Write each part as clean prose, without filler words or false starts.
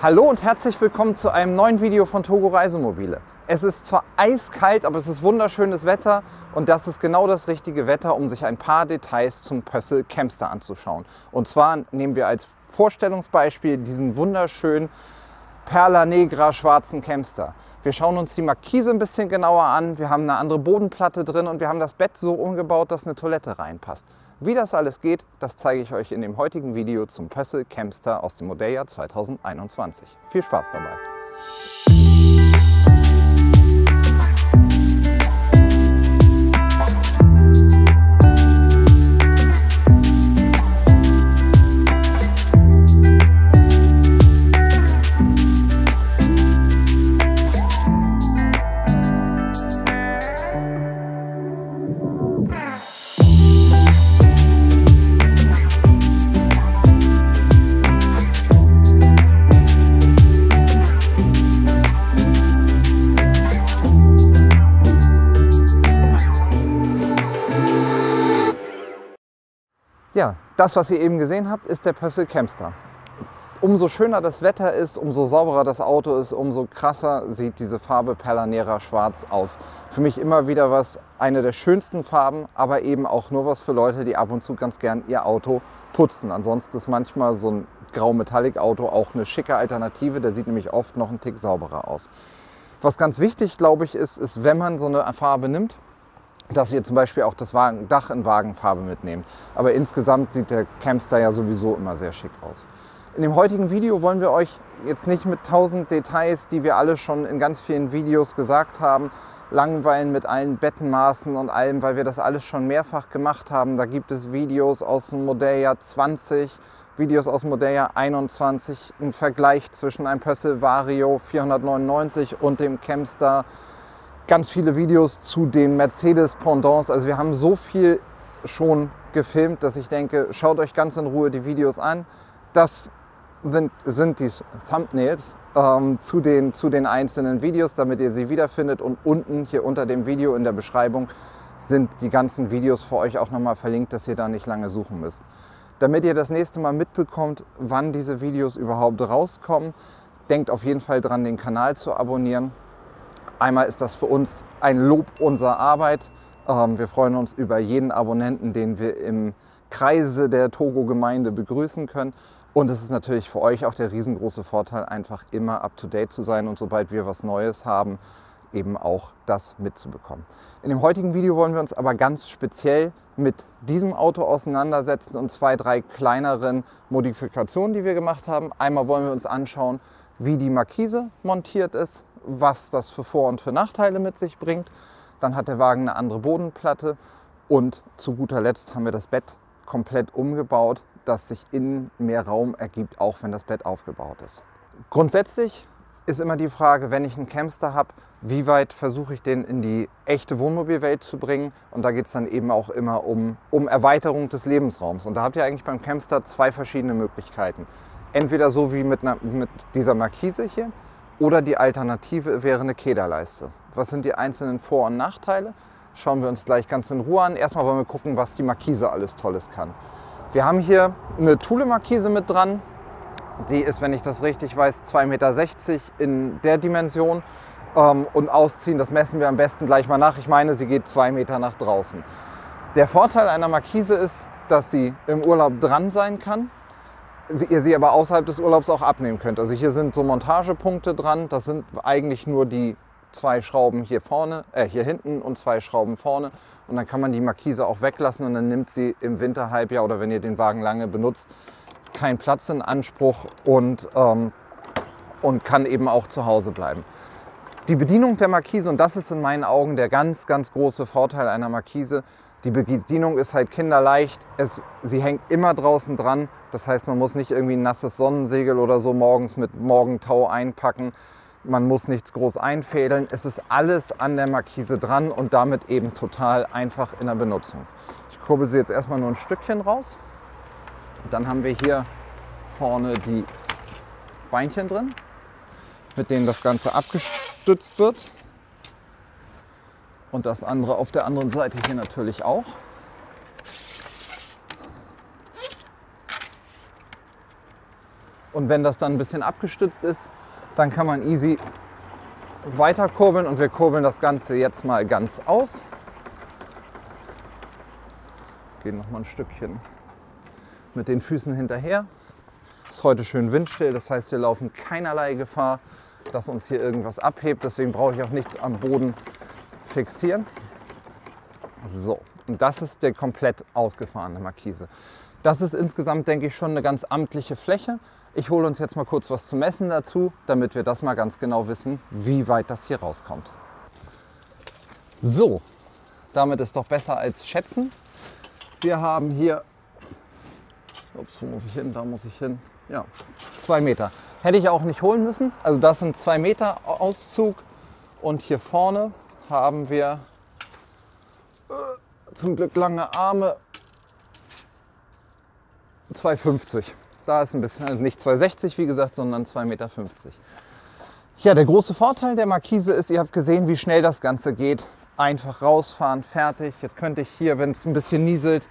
Hallo und herzlich willkommen zu einem neuen Video von Togo Reisemobile. Es ist zwar eiskalt, aber es ist wunderschönes Wetter und das ist genau das richtige Wetter, um sich ein paar Details zum Pössl Kempster anzuschauen. Und zwar nehmen wir als Vorstellungsbeispiel diesen wunderschönen Perla Negra schwarzen Kempster. Wir schauen uns die Markise ein bisschen genauer an, wir haben eine andere Bodenplatte drin und wir haben das Bett so umgebaut, dass eine Toilette reinpasst. Wie das alles geht, das zeige ich euch in dem heutigen Video zum Pössl Kempster aus dem Modelljahr 2021. Viel Spaß dabei! Ja, das, was ihr eben gesehen habt, ist der Pössl Kempster. Umso schöner das Wetter ist, umso sauberer das Auto ist, umso krasser sieht diese Farbe Perla Negra Schwarz aus. Für mich immer wieder eine der schönsten Farben, aber eben auch nur was für Leute, die ab und zu ganz gern ihr Auto putzen. Ansonsten ist manchmal so ein Grau-Metallic-Auto auch eine schicke Alternative, der sieht nämlich oft noch einen Tick sauberer aus. Was ganz wichtig, glaube ich, ist, wenn man so eine Farbe nimmt, dass ihr zum Beispiel auch das Dach in Wagenfarbe mitnehmt. Aber insgesamt sieht der Kempster ja sowieso immer sehr schick aus. In dem heutigen Video wollen wir euch jetzt nicht mit 1000 Details, die wir alle schon in ganz vielen Videos gesagt haben, langweilen mit allen Bettenmaßen und allem, weil wir das alles schon mehrfach gemacht haben. Da gibt es Videos aus dem Modelljahr 20, Videos aus dem Modelljahr 21, ein Vergleich zwischen einem Pössl Vario 499 und dem Kempster. Ganz viele Videos zu den Mercedes Pendants. Also wir haben so viel schon gefilmt, dass ich denke, schaut euch ganz in Ruhe die Videos an. Das sind die Thumbnails zu den einzelnen Videos, damit ihr sie wiederfindet. Und unten hier unter dem Video in der Beschreibung sind die ganzen Videos für euch auch nochmal verlinkt, dass ihr da nicht lange suchen müsst. Damit ihr das nächste Mal mitbekommt, wann diese Videos überhaupt rauskommen, denkt auf jeden Fall dran, den Kanal zu abonnieren. Einmal ist das für uns ein Lob unserer Arbeit. Wir freuen uns über jeden Abonnenten, den wir im Kreise der Togo-Gemeinde begrüßen können. Und es ist natürlich für euch auch der riesengroße Vorteil, einfach immer up-to-date zu sein und sobald wir was Neues haben, eben auch das mitzubekommen. In dem heutigen Video wollen wir uns aber ganz speziell mit diesem Auto auseinandersetzen und 2, 3 kleineren Modifikationen, die wir gemacht haben. Einmal wollen wir uns anschauen, wie die Markise montiert ist, was das für Vor- und für Nachteile mit sich bringt. Dann hat der Wagen eine andere Bodenplatte und zu guter Letzt haben wir das Bett komplett umgebaut, dass sich innen mehr Raum ergibt, auch wenn das Bett aufgebaut ist. Grundsätzlich ist immer die Frage, wenn ich einen Kempster habe, wie weit versuche ich den in die echte Wohnmobilwelt zu bringen? Und da geht es dann eben auch immer um Erweiterung des Lebensraums. Und da habt ihr eigentlich beim Kempster 2 verschiedene Möglichkeiten. Entweder so wie mit dieser Markise hier, oder die Alternative wäre eine Kederleiste. Was sind die einzelnen Vor- und Nachteile? Schauen wir uns gleich ganz in Ruhe an. Erstmal wollen wir gucken, was die Markise alles Tolles kann. Wir haben hier eine Thule-Markise mit dran. Die ist, wenn ich das richtig weiß, 2,60 Meter in der Dimension. Und ausziehen, das messen wir am besten gleich mal nach. Ich meine, sie geht 2 Meter nach draußen. Der Vorteil einer Markise ist, dass sie im Urlaub dran sein kann. Ihr sie aber außerhalb des Urlaubs auch abnehmen könnt. Also hier sind so Montagepunkte dran. Das sind eigentlich nur die 2 Schrauben hier hinten und 2 Schrauben vorne. Und dann kann man die Markise auch weglassen und dann nimmt sie im Winterhalbjahr oder wenn ihr den Wagen lange benutzt, keinen Platz in Anspruch und kann eben auch zu Hause bleiben. Die Bedienung der Markise, und das ist in meinen Augen der ganz, ganz große Vorteil einer Markise, die Bedienung ist halt kinderleicht, sie hängt immer draußen dran, das heißt, man muss nicht irgendwie ein nasses Sonnensegel oder so morgens mit Morgentau einpacken, man muss nichts groß einfädeln, es ist alles an der Markise dran und damit eben total einfach in der Benutzung. Ich kurbel sie jetzt erstmal nur ein Stückchen raus, dann haben wir hier vorne die Beinchen drin, mit denen das Ganze abgestützt wird. Und das andere auf der anderen Seite hier natürlich auch. Und wenn das dann ein bisschen abgestützt ist, dann kann man easy weiter kurbeln und wir kurbeln das Ganze jetzt mal ganz aus. Gehen noch mal ein Stückchen mit den Füßen hinterher. Ist heute schön windstill, das heißt, wir laufen keinerlei Gefahr, dass uns hier irgendwas abhebt. Deswegen brauche ich auch nichts am Boden fixieren. So, und das ist der komplett ausgefahrene Markise. Das ist insgesamt, denke ich, schon eine ganz amtliche Fläche. Ich hole uns jetzt mal kurz was zu messen dazu, damit wir das mal ganz genau wissen, wie weit das hier rauskommt. So, damit ist doch besser als schätzen. Wir haben hier, ups, wo muss ich hin, da muss ich hin, ja, 2 Meter. Hätte ich auch nicht holen müssen, also das sind 2 Meter Auszug und hier vorne haben wir zum Glück lange Arme, 2,50. Da ist ein bisschen, also nicht 2,60 wie gesagt, sondern 2,50 Meter. Ja, der große Vorteil der Markise ist, ihr habt gesehen, wie schnell das Ganze geht. Einfach rausfahren, fertig. Jetzt könnte ich hier, wenn es ein bisschen nieselt,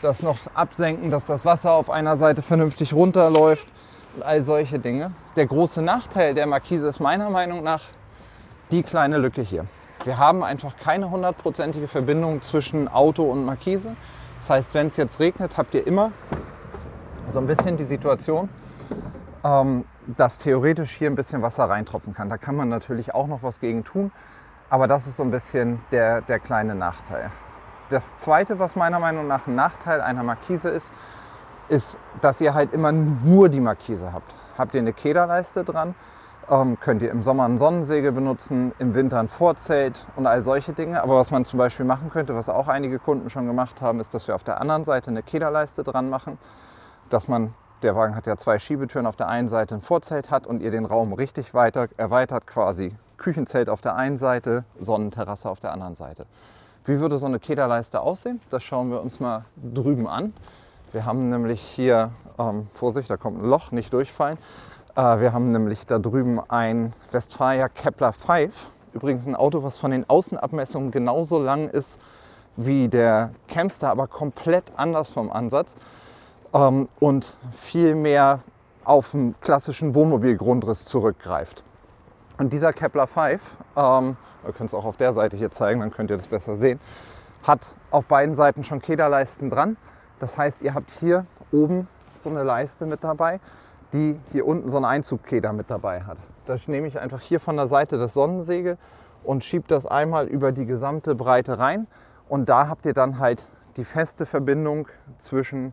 das noch absenken, dass das Wasser auf einer Seite vernünftig runterläuft und all solche Dinge. Der große Nachteil der Markise ist meiner Meinung nach die kleine Lücke hier. Wir haben einfach keine 100%ige Verbindung zwischen Auto und Markise. Das heißt, wenn es jetzt regnet, habt ihr immer so ein bisschen die Situation, dass theoretisch hier ein bisschen Wasser reintropfen kann. Da kann man natürlich auch noch was gegen tun, aber das ist so ein bisschen der kleine Nachteil. Das Zweite, was meiner Meinung nach ein Nachteil einer Markise ist, dass ihr halt immer nur die Markise habt. Habt ihr eine Kederleiste dran, könnt ihr im Sommer ein Sonnensegel benutzen, im Winter ein Vorzelt und all solche Dinge. Aber was man zum Beispiel machen könnte, was auch einige Kunden schon gemacht haben, ist, dass wir auf der anderen Seite eine Kederleiste dran machen, dass der Wagen hat ja 2 Schiebetüren, auf der einen Seite ein Vorzelt hat und ihr den Raum richtig erweitert, quasi Küchenzelt auf der einen Seite, Sonnenterrasse auf der anderen Seite. Wie würde so eine Kederleiste aussehen? Das schauen wir uns mal drüben an. Wir haben nämlich hier, Vorsicht, da kommt ein Loch, nicht durchfallen. Wir haben nämlich da drüben ein Westfalia Kepler 5. Übrigens ein Auto, was von den Außenabmessungen genauso lang ist wie der Campster, aber komplett anders vom Ansatz. Und viel mehr auf den klassischen Wohnmobilgrundriss zurückgreift. Und dieser Kepler 5, wir können es auch auf der Seite hier zeigen, dann könnt ihr das besser sehen, hat auf beiden Seiten schon Kederleisten dran. Das heißt, ihr habt hier oben so eine Leiste mit dabei, die hier unten so eine Einzugkeder mit dabei hat. Da nehme ich einfach hier von der Seite das Sonnensegel und schiebe das einmal über die gesamte Breite rein. Und da habt ihr dann halt die feste Verbindung zwischen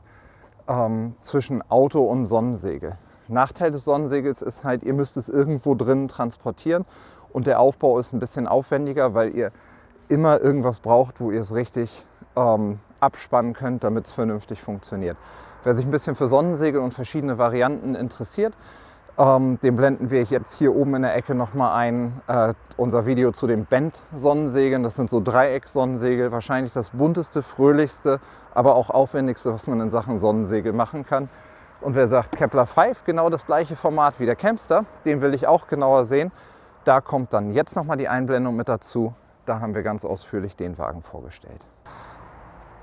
Auto und Sonnensegel. Nachteil des Sonnensegels ist halt, ihr müsst es irgendwo drin transportieren und der Aufbau ist ein bisschen aufwendiger, weil ihr immer irgendwas braucht, wo ihr es richtig abspannen könnt, damit es vernünftig funktioniert. Wer sich ein bisschen für Sonnensegel und verschiedene Varianten interessiert, dem blenden wir jetzt hier oben in der Ecke nochmal ein, unser Video zu den Bend-Sonnensegeln. Das sind so Dreiecks-Sonnensegel, wahrscheinlich das bunteste, fröhlichste, aber auch aufwendigste, was man in Sachen Sonnensegel machen kann. Und wer sagt Kepler 5, genau das gleiche Format wie der Campster, den will ich auch genauer sehen. Da kommt dann jetzt nochmal die Einblendung mit dazu. Da haben wir ganz ausführlich den Wagen vorgestellt.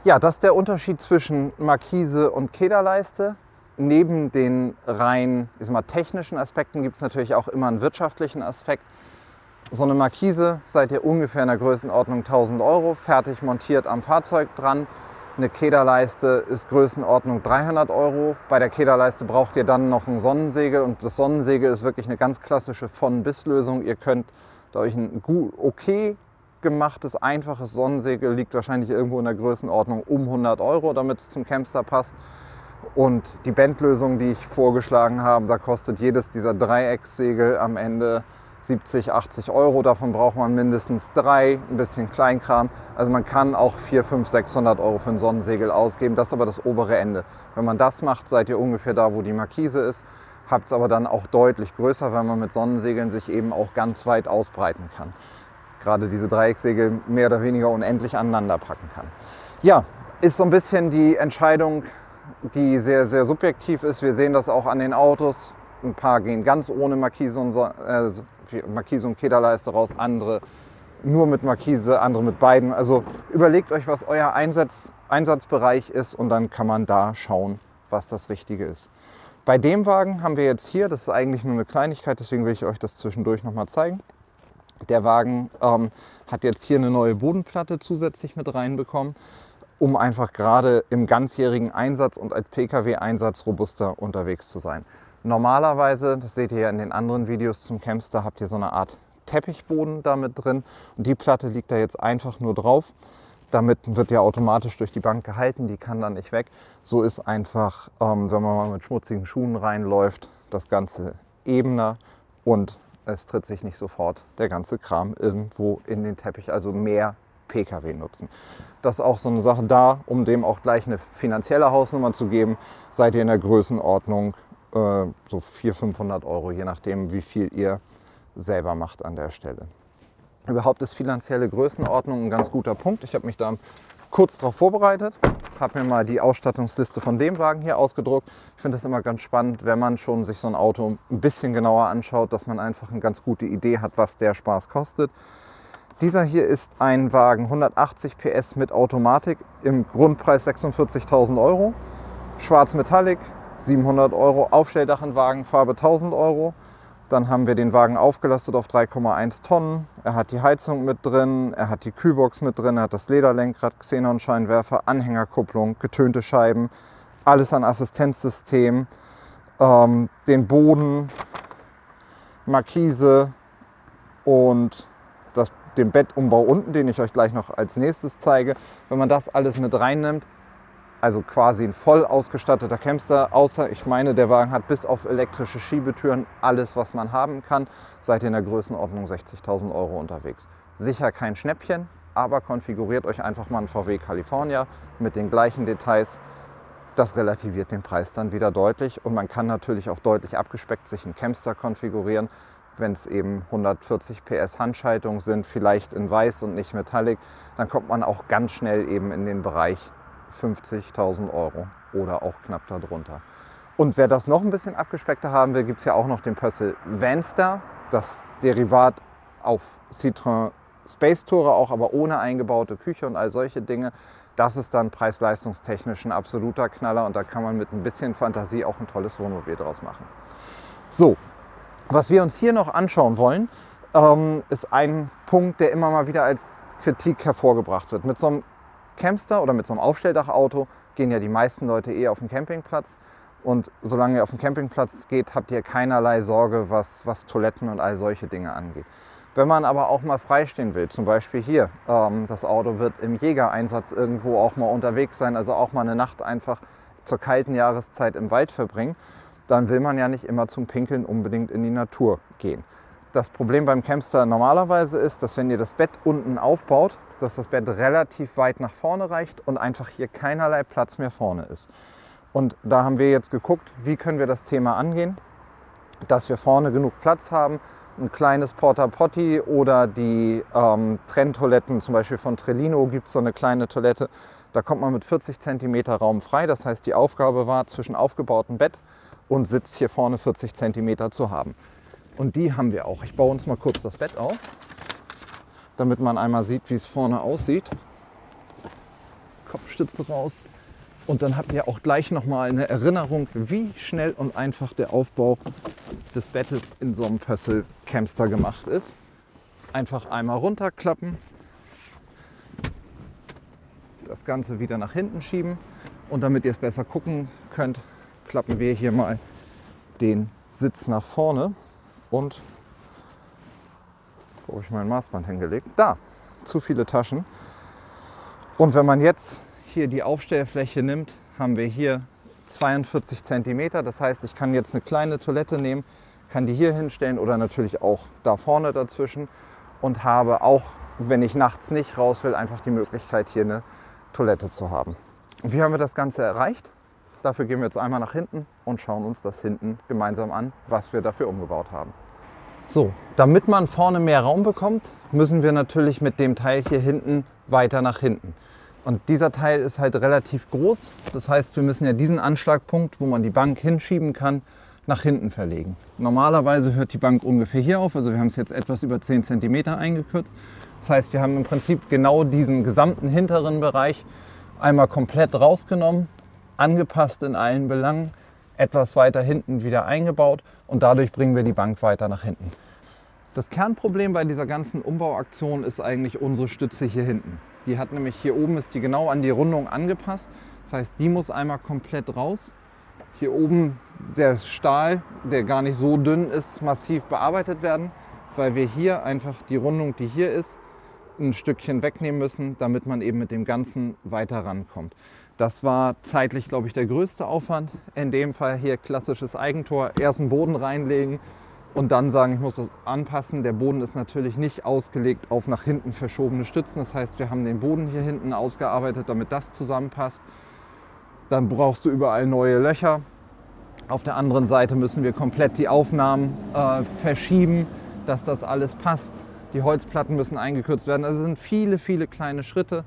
Ja, das ist der Unterschied zwischen Markise und Kederleiste. Neben den rein technischen Aspekten gibt es natürlich auch immer einen wirtschaftlichen Aspekt. So eine Markise seid ihr ungefähr in der Größenordnung 1000 Euro, fertig montiert am Fahrzeug dran. Eine Kederleiste ist Größenordnung 300 Euro. Bei der Kederleiste braucht ihr dann noch ein Sonnensegel und das Sonnensegel ist wirklich eine ganz klassische Von-Bis-Lösung. Ihr könnt durch ein okay gemachtes, einfaches Sonnensegel, liegt wahrscheinlich irgendwo in der Größenordnung um 100 Euro, damit es zum Campster passt. Und die Bandlösung, die ich vorgeschlagen habe, da kostet jedes dieser Dreieckssegel am Ende 70, 80 Euro. Davon braucht man mindestens 3, ein bisschen Kleinkram. Also man kann auch 400, 500, 600 Euro für ein Sonnensegel ausgeben. Das ist aber das obere Ende. Wenn man das macht, seid ihr ungefähr da, wo die Markise ist. Habt es aber dann auch deutlich größer, weil man mit Sonnensegeln sich eben auch ganz weit ausbreiten kann. Gerade diese Dreieckssegel mehr oder weniger unendlich aneinander packen kann. Ja, ist so ein bisschen die Entscheidung, die sehr, sehr subjektiv ist. Wir sehen das auch an den Autos. Ein paar gehen ganz ohne Markise und Kederleiste raus, andere nur mit Markise, andere mit beiden. Also überlegt euch, was euer Einsatzbereich ist und dann kann man da schauen, was das Richtige ist. Bei dem Wagen haben wir jetzt hier, das ist eigentlich nur eine Kleinigkeit, deswegen will ich euch das zwischendurch nochmal zeigen. Der Wagen hat jetzt hier eine neue Bodenplatte zusätzlich mit reinbekommen, um einfach gerade im ganzjährigen Einsatz und als Pkw-Einsatz robuster unterwegs zu sein. Normalerweise, das seht ihr ja in den anderen Videos zum Campster, habt ihr so eine Art Teppichboden da mit drin und die Platte liegt da jetzt einfach nur drauf. Damit wird ja automatisch durch die Bank gehalten, die kann dann nicht weg. So ist einfach, wenn man mal mit schmutzigen Schuhen reinläuft, das Ganze ebener und es tritt sich nicht sofort der ganze Kram irgendwo in den Teppich, also mehr Pkw nutzen. Das ist auch so eine Sache da, um dem auch gleich eine finanzielle Hausnummer zu geben, seid ihr in der Größenordnung so 400-500 Euro, je nachdem wie viel ihr selber macht an der Stelle. Überhaupt ist finanzielle Größenordnung ein ganz guter Punkt. Ich habe mich da kurz darauf vorbereitet, habe mir mal die Ausstattungsliste von dem Wagen hier ausgedruckt. Ich finde das immer ganz spannend, wenn man schon sich so ein Auto ein bisschen genauer anschaut, dass man einfach eine ganz gute Idee hat, was der Spaß kostet. Dieser hier ist ein Wagen 180 PS mit Automatik im Grundpreis 46.000 Euro. Schwarz Metallic 700 Euro, Aufstelldach in Wagen, Farbe 1000 Euro. Dann haben wir den Wagen aufgelastet auf 3,1 Tonnen. Er hat die Heizung mit drin, er hat die Kühlbox mit drin, er hat das Lederlenkrad, Xenon-Scheinwerfer, Anhängerkupplung, getönte Scheiben, alles an Assistenzsystem, den Boden, Markise und den Bettumbau unten, den ich euch gleich noch als nächstes zeige. Wenn man das alles mit reinnimmt, also quasi ein voll ausgestatteter Campster, außer ich meine, der Wagen hat bis auf elektrische Schiebetüren alles, was man haben kann, seid ihr in der Größenordnung 60.000 Euro unterwegs. Sicher kein Schnäppchen, aber konfiguriert euch einfach mal einen VW California mit den gleichen Details. Das relativiert den Preis dann wieder deutlich und man kann natürlich auch deutlich abgespeckt sich einen Campster konfigurieren, wenn es eben 140 PS Handschaltung sind, vielleicht in weiß und nicht Metallic, dann kommt man auch ganz schnell eben in den Bereich 50.000 Euro oder auch knapp darunter. Und wer das noch ein bisschen abgespeckter haben will, gibt es ja auch noch den Pössl Vanster, das Derivat auf Citroën Space Tourer auch, aber ohne eingebaute Küche und all solche Dinge. Das ist dann preis-leistungstechnisch ein absoluter Knaller und da kann man mit ein bisschen Fantasie auch ein tolles Wohnmobil draus machen. So, was wir uns hier noch anschauen wollen, ist ein Punkt, der immer mal wieder als Kritik hervorgebracht wird. Mit so einem Campster oder mit so einem Aufstelldachauto gehen ja die meisten Leute auf den Campingplatz und solange ihr auf den Campingplatz geht, habt ihr keinerlei Sorge, was Toiletten und all solche Dinge angeht. Wenn man aber auch mal freistehen will, zum Beispiel hier, das Auto wird im Jägereinsatz irgendwo auch mal unterwegs sein, also auch mal eine Nacht einfach zur kalten Jahreszeit im Wald verbringen, dann will man ja nicht immer zum Pinkeln unbedingt in die Natur gehen. Das Problem beim Campster normalerweise ist, dass wenn ihr das Bett unten aufbaut, dass das Bett relativ weit nach vorne reicht und einfach hier keinerlei Platz mehr vorne ist. Und da haben wir jetzt geguckt, wie können wir das Thema angehen, dass wir vorne genug Platz haben, ein kleines Porta Potty oder die Trenntoiletten, zum Beispiel von Trellino gibt es so eine kleine Toilette, da kommt man mit 40 cm Raum frei. Das heißt, die Aufgabe war, zwischen aufgebautem Bett und Sitz hier vorne 40 cm zu haben. Und die haben wir auch. Ich baue uns mal kurz das Bett auf, damit man einmal sieht, wie es vorne aussieht. Kopfstütze raus. Und dann habt ihr auch gleich nochmal eine Erinnerung, wie schnell und einfach der Aufbau des Bettes in so einem Pössl Campster gemacht ist. Einfach einmal runterklappen, das Ganze wieder nach hinten schieben und damit ihr es besser gucken könnt, klappen wir hier mal den Sitz nach vorne und wo habe ich mein Maßband hingelegt? Da, zu viele Taschen. Und wenn man jetzt hier die Aufstellfläche nimmt, haben wir hier 42 cm. Das heißt, ich kann jetzt eine kleine Toilette nehmen, kann die hier hinstellen oder natürlich auch da vorne dazwischen und habe auch, wenn ich nachts nicht raus will, einfach die Möglichkeit, hier eine Toilette zu haben. Und wie haben wir das Ganze erreicht? Dafür gehen wir jetzt einmal nach hinten und schauen uns das hinten gemeinsam an, was wir dafür umgebaut haben. So, damit man vorne mehr Raum bekommt, müssen wir natürlich mit dem Teil hier hinten weiter nach hinten. Und dieser Teil ist halt relativ groß. Das heißt, wir müssen ja diesen Anschlagpunkt, wo man die Bank hinschieben kann, nach hinten verlegen. Normalerweise hört die Bank ungefähr hier auf. Also wir haben es jetzt etwas über 10 cm eingekürzt. Das heißt, wir haben im Prinzip genau diesen gesamten hinteren Bereich einmal komplett rausgenommen, angepasst in allen Belangen. etwas weiter hinten wieder eingebaut und dadurch bringen wir die Bank weiter nach hinten. Das Kernproblem bei dieser ganzen Umbauaktion ist eigentlich unsere Stütze hier hinten. Die hat nämlich hier oben, ist die genau an die Rundung angepasst. Das heißt, die muss einmal komplett raus. Hier oben der Stahl, der gar nicht so dünn ist, massiv bearbeitet werden, weil wir hier einfach die Rundung, die hier ist, ein Stückchen wegnehmen müssen, damit man eben mit dem Ganzen weiter rankommt. Das war zeitlich, glaube ich, der größte Aufwand. In dem Fall hier klassisches Eigentor, erst einen Boden reinlegen und dann sagen, ich muss das anpassen. Der Boden ist natürlich nicht ausgelegt auf nach hinten verschobene Stützen. Das heißt, wir haben den Boden hier hinten ausgearbeitet, damit das zusammenpasst. Dann brauchst du überall neue Löcher. Auf der anderen Seite müssen wir komplett die Aufnahmen verschieben, dass das alles passt. Die Holzplatten müssen eingekürzt werden. Also es sind viele, viele kleine Schritte.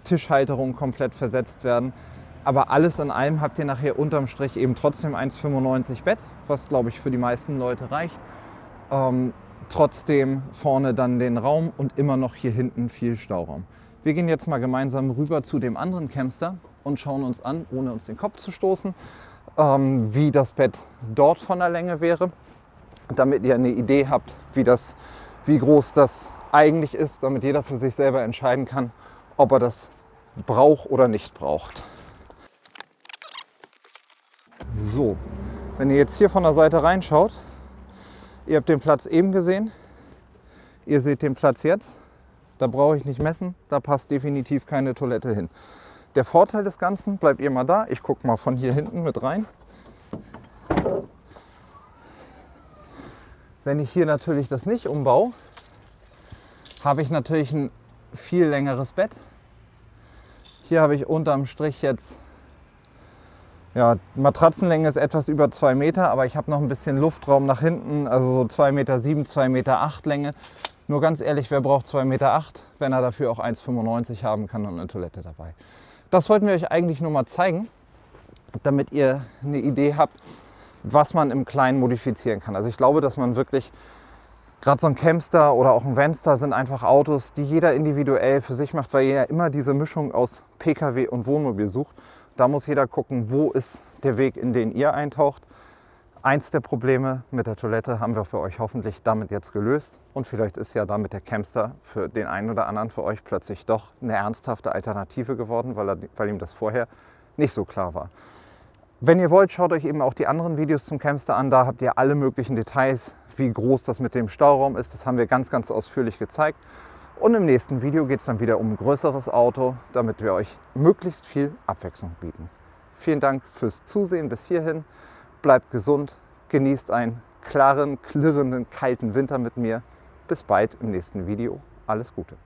Tischhalterung komplett versetzt werden. Aber alles in allem habt ihr nachher unterm Strich eben trotzdem 1,95 Bett, was glaube ich für die meisten Leute reicht. Trotzdem vorne dann den Raum und immer noch hier hinten viel Stauraum. Wir gehen jetzt mal gemeinsam rüber zu dem anderen Campster und schauen uns an, ohne uns den Kopf zu stoßen, wie das Bett dort von der Länge wäre, damit ihr eine Idee habt, wie groß das eigentlich ist, damit jeder für sich selber entscheiden kann, ob er das braucht oder nicht braucht. So, wenn ihr jetzt hier von der Seite reinschaut, ihr habt den Platz eben gesehen, ihr seht den Platz jetzt, da brauche ich nicht messen, da passt definitiv keine Toilette hin. Der Vorteil des Ganzen, bleibt ihr mal da, ich gucke mal von hier hinten mit rein. Wenn ich hier natürlich das nicht umbaue, habe ich natürlich ein viel längeres Bett. Hier habe ich unterm Strich jetzt, ja, Matratzenlänge ist etwas über 2 Meter, aber ich habe noch ein bisschen Luftraum nach hinten, also so 2,7 Meter, 2,8 Meter Länge. Nur ganz ehrlich, wer braucht 2,8 Meter, wenn er dafür auch 1,95 haben kann und eine Toilette dabei. Das wollten wir euch eigentlich nur mal zeigen, damit ihr eine Idee habt, was man im Kleinen modifizieren kann. Also ich glaube, dass man wirklich, gerade so ein Campster oder auch ein Vanster sind einfach Autos, die jeder individuell für sich macht, weil ihr ja immer diese Mischung aus Pkw und Wohnmobil sucht. Da muss jeder gucken, wo ist der Weg, in den ihr eintaucht. Eins der Probleme mit der Toilette haben wir für euch hoffentlich damit jetzt gelöst. Und vielleicht ist ja damit der Campster für den einen oder anderen für euch plötzlich doch eine ernsthafte Alternative geworden, weil ihm das vorher nicht so klar war. Wenn ihr wollt, schaut euch eben auch die anderen Videos zum Campster an. Da habt ihr alle möglichen Details, wie groß das mit dem Stauraum ist. Das haben wir ganz, ganz ausführlich gezeigt. Und im nächsten Video geht es dann wieder um ein größeres Auto, damit wir euch möglichst viel Abwechslung bieten. Vielen Dank fürs Zusehen bis hierhin. Bleibt gesund, genießt einen klaren, klirrenden, kalten Winter mit mir. Bis bald im nächsten Video. Alles Gute.